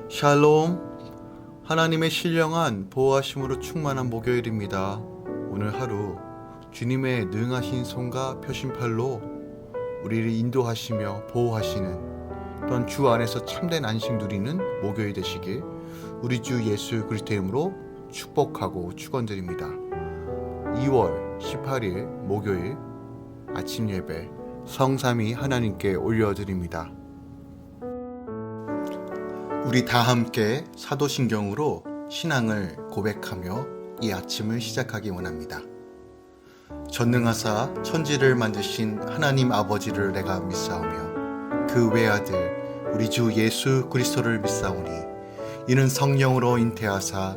샬롬. 하나님의 신령한 보호하심으로 충만한 목요일입니다. 오늘 하루 주님의 능하신 손과 표심팔로 우리를 인도하시며 보호하시는 또한 주 안에서 참된 안식 누리는 목요일 되시길 우리 주 예수 그리스도의 이름으로 축복하고 축원드립니다. 2월 18일 목요일 아침 예배 성삼위 하나님께 올려드립니다. 우리 다 함께 사도신경으로 신앙을 고백하며 이 아침을 시작하기 원합니다. 전능하사 천지를 만드신 하나님 아버지를 내가 믿사오며 그 외아들 우리 주 예수 그리스도를 믿사오니 이는 성령으로 잉태하사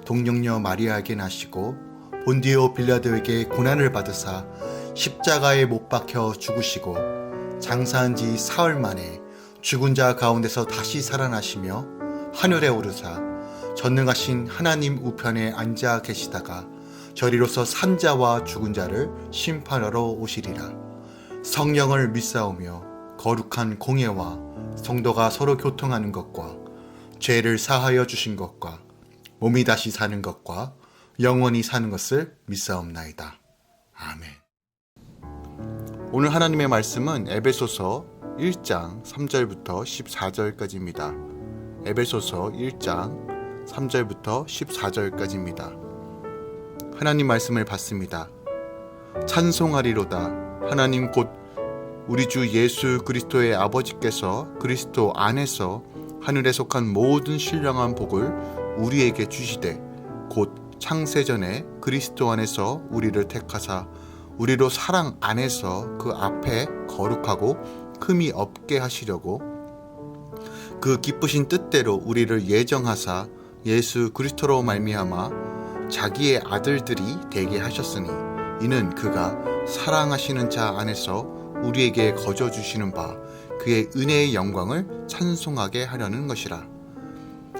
동정녀 마리아에게 나시고 본디오 빌라도에게 고난을 받으사 십자가에 못 박혀 죽으시고 장사한 지 사흘 만에 죽은 자 가운데서 다시 살아나시며 하늘에 오르사 전능하신 하나님 우편에 앉아 계시다가 저리로서 산 자와 죽은 자를 심판하러 오시리라. 성령을 믿사오며 거룩한 공예와 성도가 서로 교통하는 것과 죄를 사하여 주신 것과 몸이 다시 사는 것과 영원히 사는 것을 믿사옵나이다. 아멘. 오늘 하나님의 말씀은 에베소서 1장 3절부터 14절까지입니다. 에베소서 1장 3절부터 14절까지입니다. 하나님 말씀을 받습니다. 찬송하리로다. 하나님 곧 우리 주 예수 그리스도의 아버지께서 그리스도 안에서 하늘에 속한 모든 신령한 복을 우리에게 주시되 곧 창세전에 그리스도 안에서 우리를 택하사 우리로 사랑 안에서 그 앞에 거룩하고 흠이 없게 하시려고 그 기쁘신 뜻대로 우리를 예정하사 예수 그리스도로 말미암아 자기의 아들들이 되게 하셨으니 이는 그가 사랑하시는 자 안에서 우리에게 거저 주시는 바 그의 은혜의 영광을 찬송하게 하려는 것이라.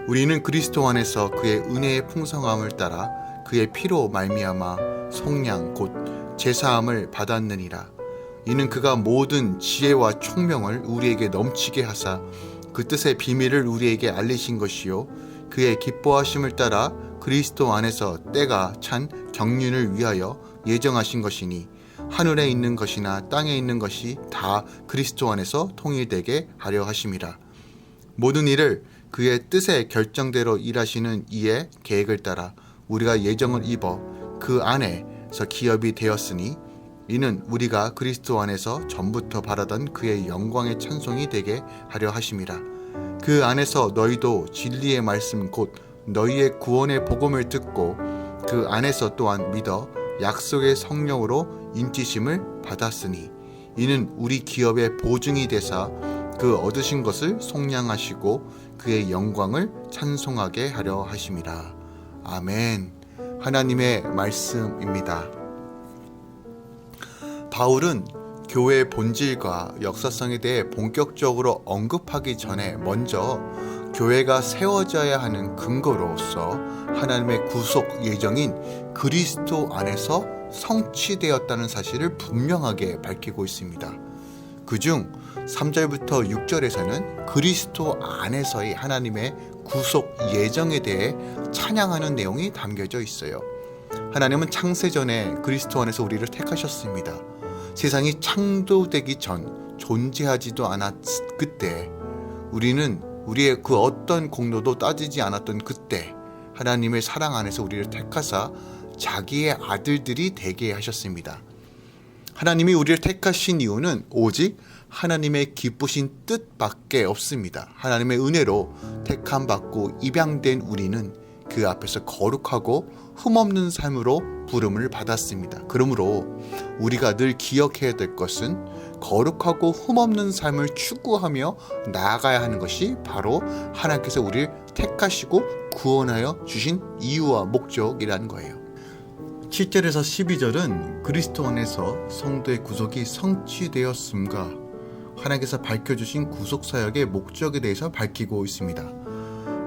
우리는 그리스도 안에서 그의 은혜의 풍성함을 따라 그의 피로 말미암아 속량 곧 제사함을 받았느니라. 이는 그가 모든 지혜와 총명을 우리에게 넘치게 하사 그 뜻의 비밀을 우리에게 알리신 것이요 그의 기뻐하심을 따라 그리스도 안에서 때가 찬 경륜을 위하여 예정하신 것이니 하늘에 있는 것이나 땅에 있는 것이 다 그리스도 안에서 통일되게 하려 하심이라. 모든 일을 그의 뜻의 결정대로 일하시는 이의 계획을 따라 우리가 예정을 입어 그 안에서 기업이 되었으니 이는 우리가 그리스도 안에서 전부터 바라던 그의 영광의 찬송이 되게 하려 하심이라. 그 안에서 너희도 진리의 말씀 곧 너희의 구원의 복음을 듣고 그 안에서 또한 믿어 약속의 성령으로 인치심을 받았으니 이는 우리 기업의 보증이 되사 그 얻으신 것을 속량하시고 그의 영광을 찬송하게 하려 하심이라. 아멘. 하나님의 말씀입니다. 바울은 교회의 본질과 역사성에 대해 본격적으로 언급하기 전에 먼저 교회가 세워져야 하는 근거로서 하나님의 구속 예정인 그리스도 안에서 성취되었다는 사실을 분명하게 밝히고 있습니다. 그중 3절부터 6절에서는 그리스도 안에서의 하나님의 구속 예정에 대해 찬양하는 내용이 담겨져 있어요. 하나님은 창세전에 그리스도 안에서 우리를 택하셨습니다. 세상이 창조되기 전 존재하지도 않았을 그때 우리는 우리의 그 어떤 공로도 따지지 않았던 그때 하나님의 사랑 안에서 우리를 택하사 자기의 아들들이 되게 하셨습니다. 하나님이 우리를 택하신 이유는 오직 하나님의 기쁘신 뜻밖에 없습니다. 하나님의 은혜로 택함 받고 입양된 우리는 그 앞에서 거룩하고 흠없는 삶으로 부름을 받았습니다. 그러므로 우리가 늘 기억해야 될 것은 거룩하고 흠없는 삶을 추구하며 나아가야 하는 것이 바로 하나님께서 우리를 택하시고 구원하여 주신 이유와 목적이라는 거예요. 7절에서 12절은 그리스도 안에서 성도의 구속이 성취되었음과 하나님께서 밝혀주신 구속사역의 목적에 대해서 밝히고 있습니다.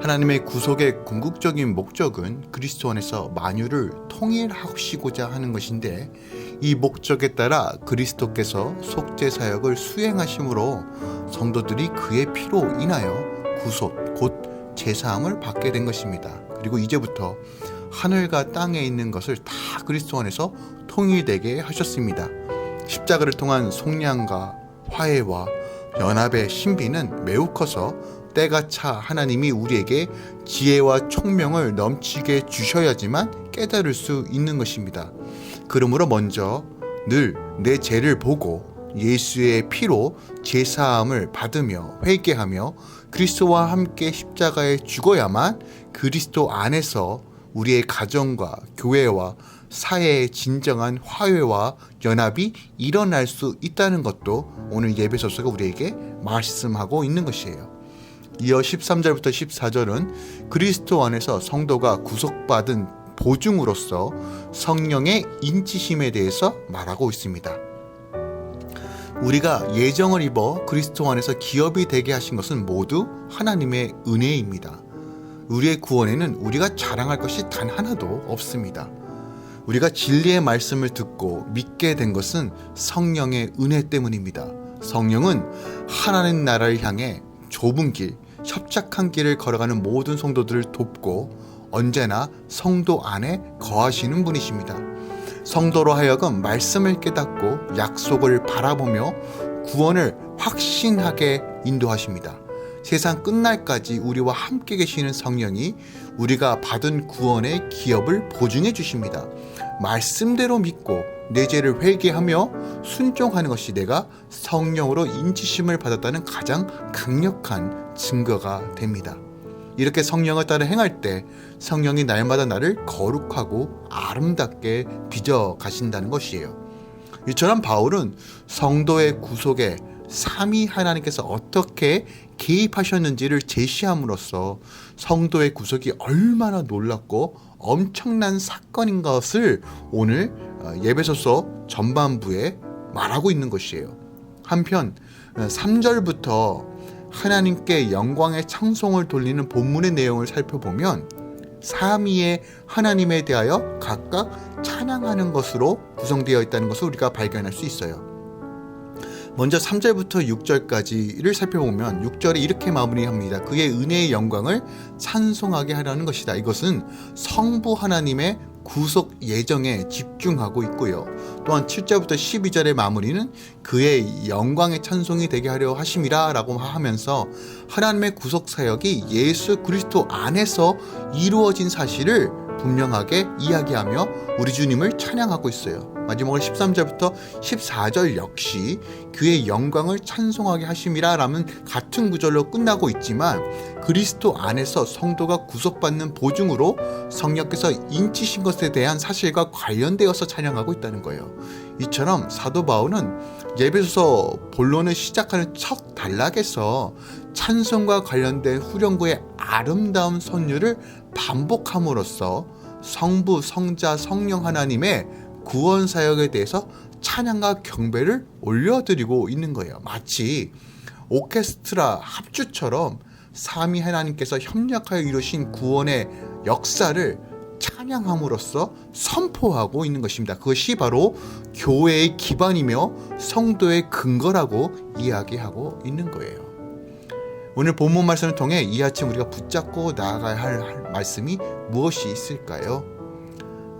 하나님의 구속의 궁극적인 목적은 그리스도 안에서 만유를 통일하시고자 하는 것인데 이 목적에 따라 그리스도께서 속죄 사역을 수행하심으로 성도들이 그의 피로 인하여 구속 곧 제사함을 받게 된 것입니다. 그리고 이제부터 하늘과 땅에 있는 것을 다 그리스도 안에서 통일되게 하셨습니다. 십자가를 통한 속량과 화해와 연합의 신비는 매우 커서 때가 차 하나님이 우리에게 지혜와 총명을 넘치게 주셔야지만 깨달을 수 있는 것입니다. 그러므로 먼저 늘 내 죄를 보고 예수의 피로 제사함을 받으며 회개하며 그리스도와 함께 십자가에 죽어야만 그리스도 안에서 우리의 가정과 교회와 사회의 진정한 화해와 연합이 일어날 수 있다는 것도 오늘 예배소서가 우리에게 말씀하고 있는 것이에요. 이어 13절부터 14절은 그리스도 안에서 성도가 구속받은 보증으로서 성령의 인치심에 대해서 말하고 있습니다. 우리가 예정을 입어 그리스도 안에서 기업이 되게 하신 것은 모두 하나님의 은혜입니다. 우리의 구원에는 우리가 자랑할 것이 단 하나도 없습니다. 우리가 진리의 말씀을 듣고 믿게 된 것은 성령의 은혜 때문입니다. 성령은 하나님 나라를 향해 좁은 길, 협착한 길을 걸어가는 모든 성도들을 돕고 언제나 성도 안에 거하시는 분이십니다. 성도로 하여금 말씀을 깨닫고 약속을 바라보며 구원을 확신하게 인도하십니다. 세상 끝날까지 우리와 함께 계시는 성령이 우리가 받은 구원의 기업을 보증해 주십니다. 말씀대로 믿고 내 죄를 회개하며 순종하는 것이 내가 성령으로 인치심을 받았다는 가장 강력한 증거가 됩니다. 이렇게 성령을 따라 행할 때 성령이 날마다 나를 거룩하고 아름답게 빚어 가신다는 것이에요. 이처럼 바울은 성도의 구속에 삼위 하나님께서 어떻게 개입하셨는지를 제시함으로써 성도의 구속이 얼마나 놀랍고 엄청난 사건인 것을 오늘 예배소서 전반부에 말하고 있는 것이에요. 한편 3절부터 하나님께 영광의 찬송을 돌리는 본문의 내용을 살펴보면 삼위의 하나님에 대하여 각각 찬양하는 것으로 구성되어 있다는 것을 우리가 발견할 수 있어요. 먼저 3절부터 6절까지를 살펴보면 6절에 이렇게 마무리합니다. 그의 은혜의 영광을 찬송하게 하려는 것이다. 이것은 성부 하나님의 구속 예정에 집중하고 있고요. 또한 7절부터 12절의 마무리는 그의 영광의 찬송이 되게 하려 하심이라 라고 하면서 하나님의 구속 사역이 예수 그리스도 안에서 이루어진 사실을 분명하게 이야기하며 우리 주님을 찬양하고 있어요. 마지막으로 13절부터 14절 역시 그의 영광을 찬송하게 하심이라 라는 같은 구절로 끝나고 있지만 그리스도 안에서 성도가 구속받는 보증으로 성령께서 인치신 것에 대한 사실과 관련되어서 찬양하고 있다는 거예요. 이처럼 사도 바울은 예배소서 본론을 시작하는 첫 단락에서 찬송과 관련된 후렴구의 아름다운 선율을 반복함으로써 성부, 성자, 성령 하나님의 구원 사역에 대해서 찬양과 경배를 올려드리고 있는 거예요. 마치 오케스트라 합주처럼 삼위 하나님께서 협력하여 이루신 구원의 역사를 찬양함으로써 선포하고 있는 것입니다. 그것이 바로 교회의 기반이며 성도의 근거라고 이야기하고 있는 거예요. 오늘 본문 말씀을 통해 이 아침 우리가 붙잡고 나아가야 할 말씀이 무엇이 있을까요?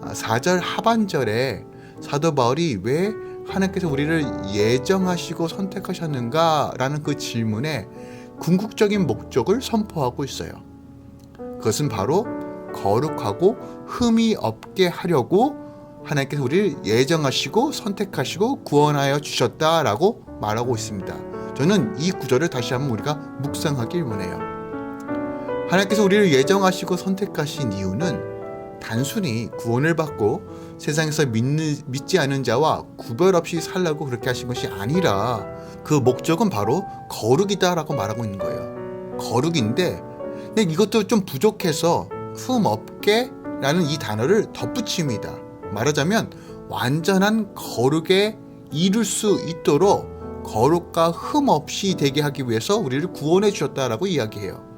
4절 하반절에 사도 바울이 왜 하나님께서 우리를 예정하시고 선택하셨는가? 라는 그 질문에 궁극적인 목적을 선포하고 있어요. 그것은 바로 거룩하고 흠이 없게 하려고 하나님께서 우리를 예정하시고 선택하시고 구원하여 주셨다라고 말하고 있습니다. 저는 이 구절을 다시 한번 우리가 묵상하길 원해요. 하나님께서 우리를 예정하시고 선택하신 이유는 단순히 구원을 받고 세상에서 믿지 않은 자와 구별 없이 살라고 그렇게 하신 것이 아니라 그 목적은 바로 거룩이다라고 말하고 있는 거예요. 거룩인데 근데 이것도 좀 부족해서 흠 없게 라는 이 단어를 덧붙입니다. 말하자면 완전한 거룩에 이룰 수 있도록 거룩과 흠 없이 되게 하기 위해서 우리를 구원해 주셨다라고 이야기해요.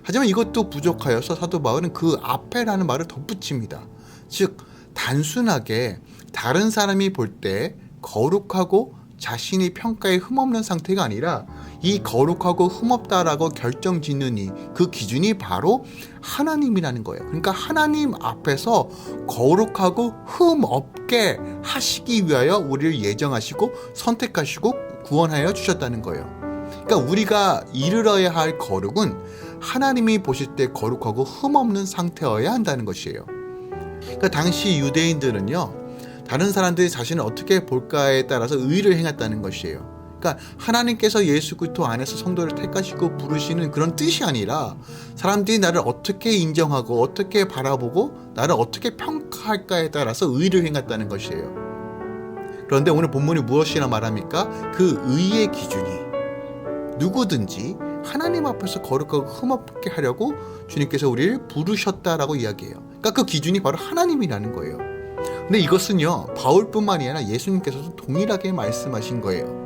하지만 이것도 부족하여서 사도 바울은 그 앞에라는 말을 덧붙입니다. 즉 단순하게 다른 사람이 볼 때 거룩하고 자신이 평가에 흠없는 상태가 아니라 이 거룩하고 흠없다라고 결정짓는 그 기준이 바로 하나님이라는 거예요. 그러니까 하나님 앞에서 거룩하고 흠없게 하시기 위하여 우리를 예정하시고 선택하시고 구원하여 주셨다는 거예요. 그러니까 우리가 이르러야 할 거룩은 하나님이 보실 때 거룩하고 흠없는 상태여야 한다는 것이에요. 그러니까 당시 유대인들은요, 다른 사람들이 자신을 어떻게 볼까에 따라서 의를 행했다는 것이에요. 그러니까 하나님께서 예수 그리스도 안에서 성도를 택하시고 부르시는 그런 뜻이 아니라 사람들이 나를 어떻게 인정하고 어떻게 바라보고 나를 어떻게 평가할까에 따라서 의를 행했다는 것이에요. 그런데 오늘 본문이 무엇이라 말합니까? 그 의의 기준이 누구든지 하나님 앞에서 거룩하고 흠없게 하려고 주님께서 우리를 부르셨다라고 이야기해요. 그러니까 그 기준이 바로 하나님이라는 거예요. 근데 이것은요, 바울뿐만이 아니라 예수님께서도 동일하게 말씀하신 거예요.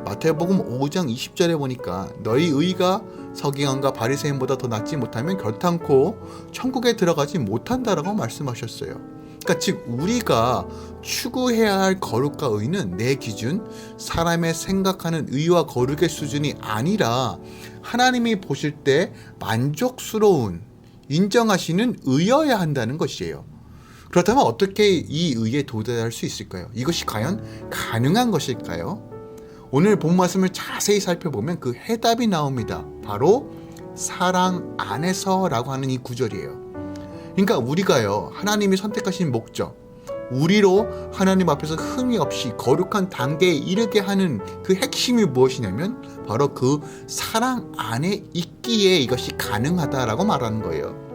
마태복음 5장 20절에 보니까 너희 의가 서기관과 바리새인보다 더 낫지 못하면 결탄코 천국에 들어가지 못한다라고 말씀하셨어요. 그러니까 즉 우리가 추구해야 할 거룩과 의는 내 기준, 사람의 생각하는 의와 거룩의 수준이 아니라 하나님이 보실 때 만족스러운, 인정하시는 의여야 한다는 것이에요. 그렇다면 어떻게 이 의에 도달할 수 있을까요? 이것이 과연 가능한 것일까요? 오늘 본 말씀을 자세히 살펴보면 그 해답이 나옵니다. 바로 사랑 안에서라고 하는 이 구절이에요. 그러니까 우리가요, 하나님이 선택하신 목적, 우리로 하나님 앞에서 흠이 없이 거룩한 단계에 이르게 하는 그 핵심이 무엇이냐면 바로 그 사랑 안에 있기에 이것이 가능하다라고 말하는 거예요.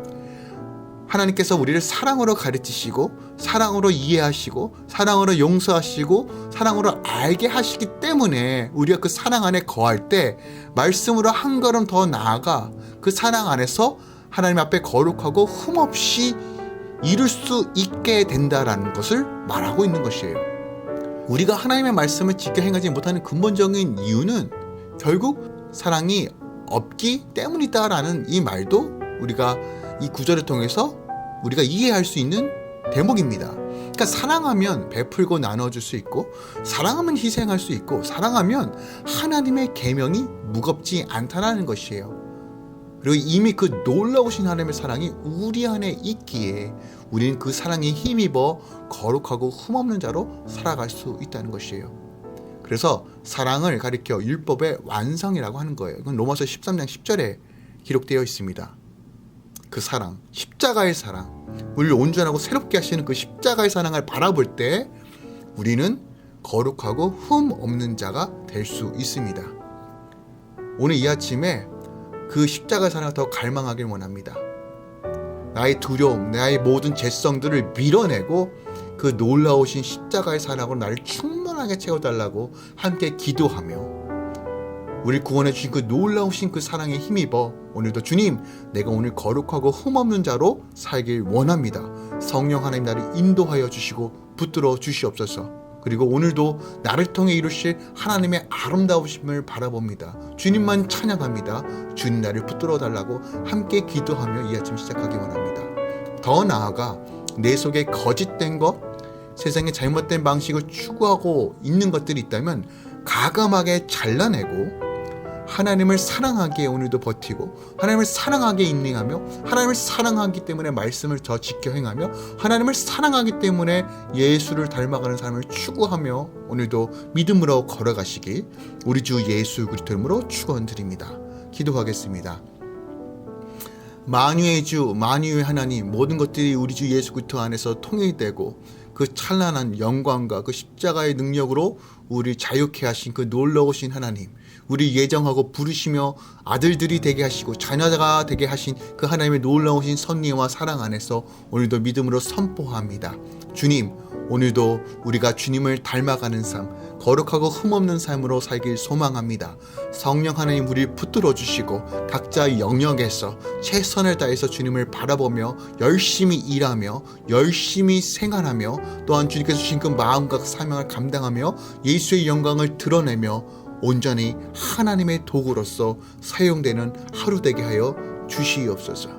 하나님께서 우리를 사랑으로 가르치시고 사랑으로 이해하시고 사랑으로 용서하시고 사랑으로 알게 하시기 때문에 우리가 그 사랑 안에 거할 때 말씀으로 한 걸음 더 나아가 그 사랑 안에서 하나님 앞에 거룩하고 흠없이 이룰 수 있게 된다라는 것을 말하고 있는 것이에요. 우리가 하나님의 말씀을 지켜 행하지 못하는 근본적인 이유는 결국 사랑이 없기 때문이다라는 이 말도 우리가 이 구절을 통해서 우리가 이해할 수 있는 대목입니다. 그러니까 사랑하면 베풀고 나눠줄 수 있고 사랑하면 희생할 수 있고 사랑하면 하나님의 계명이 무겁지 않다라는 것이에요. 그리고 이미 그 놀라우신 하나님의 사랑이 우리 안에 있기에 우리는 그 사랑에 힘입어 거룩하고 흠없는 자로 살아갈 수 있다는 것이에요. 그래서 사랑을 가리켜 율법의 완성이라고 하는 거예요. 이건 로마서 13장 10절에 기록되어 있습니다. 그 사랑, 십자가의 사랑, 우리를 온전하고 새롭게 하시는 그 십자가의 사랑을 바라볼 때 우리는 거룩하고 흠 없는 자가 될 수 있습니다. 오늘 이 아침에 그 십자가의 사랑을 더 갈망하길 원합니다. 나의 두려움, 나의 모든 죄성들을 밀어내고 그 놀라우신 십자가의 사랑으로 나를 충만하게 채워달라고 함께 기도하며 우리 구원해 주신 그 놀라우신 그 사랑에 힘입어 오늘도 주님, 내가 오늘 거룩하고 흠없는 자로 살길 원합니다. 성령 하나님 나를 인도하여 주시고 붙들어 주시옵소서. 그리고 오늘도 나를 통해 이루실 하나님의 아름다우심을 바라봅니다. 주님만 찬양합니다. 주님 나를 붙들어 달라고 함께 기도하며 이 아침 시작하기 원합니다. 더 나아가 내 속에 거짓된 것, 세상의 잘못된 방식을 추구하고 있는 것들이 있다면 가감하게 잘라내고 하나님을 사랑하기에 오늘도 버티고 하나님을 사랑하기에 인내하며 하나님을 사랑하기 때문에 말씀을 더 지켜 행하며 하나님을 사랑하기 때문에 예수를 닮아가는 삶을 추구하며 오늘도 믿음으로 걸어가시길 우리 주 예수 그리스도 이름으로 축원드립니다. 기도하겠습니다. 만유의 주, 만유의 하나님, 모든 것들이 우리 주 예수 그리스도 안에서 통일되고 그 찬란한 영광과 그 십자가의 능력으로 우리 자유케 하신 그 놀라우신 하나님, 우리 예정하고 부르시며 아들들이 되게 하시고 자녀가 되게 하신 그 하나님의 놀라우신 섭리와 사랑 안에서 오늘도 믿음으로 선포합니다. 주님, 오늘도 우리가 주님을 닮아가는 삶, 거룩하고 흠없는 삶으로 살길 소망합니다. 성령 하나님 우리를 붙들어 주시고 각자 영역에서 최선을 다해서 주님을 바라보며 열심히 일하며 열심히 생활하며 또한 주님께서 주신 그 마음과 사명을 감당하며 예수의 영광을 드러내며 온전히 하나님의 도구로서 사용되는 하루 되게 하여 주시옵소서.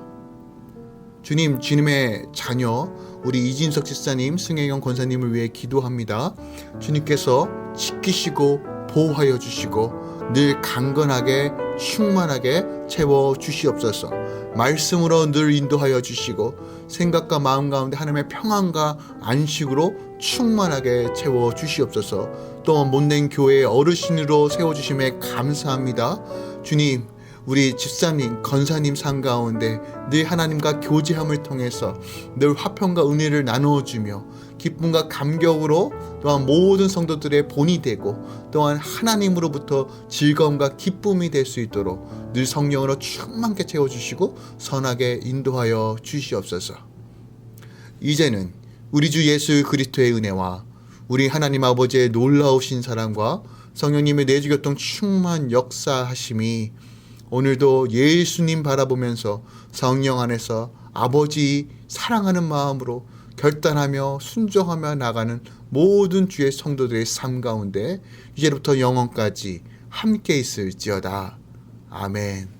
주님, 주님의 자녀 우리 이진석 집사님, 승혜경 권사님을 위해 기도합니다. 주님께서 지키시고 보호하여 주시고 늘 강건하게 충만하게 채워 주시옵소서. 말씀으로 늘 인도하여 주시고 생각과 마음 가운데 하나님의 평안과 안식으로 충만하게 채워 주시옵소서. 또 못낸 교회의 어르신으로 세워주심에 감사합니다. 주님, 우리 집사님, 권사님 삶 가운데 늘 하나님과 교제함을 통해서 늘 화평과 은혜를 나누어주며 기쁨과 감격으로 또한 모든 성도들의 본이 되고 또한 하나님으로부터 즐거움과 기쁨이 될 수 있도록 늘 성령으로 충만하게 채워주시고 선하게 인도하여 주시옵소서. 이제는 우리 주 예수 그리스도의 은혜와 우리 하나님 아버지의 놀라우신 사랑과 성령님의 내주교통 충만 역사하심이 오늘도 예수님 바라보면서 성령 안에서 아버지 사랑하는 마음으로 결단하며 순종하며 나가는 모든 주의 성도들의 삶 가운데 이제부터 영원까지 함께 있을지어다. 아멘.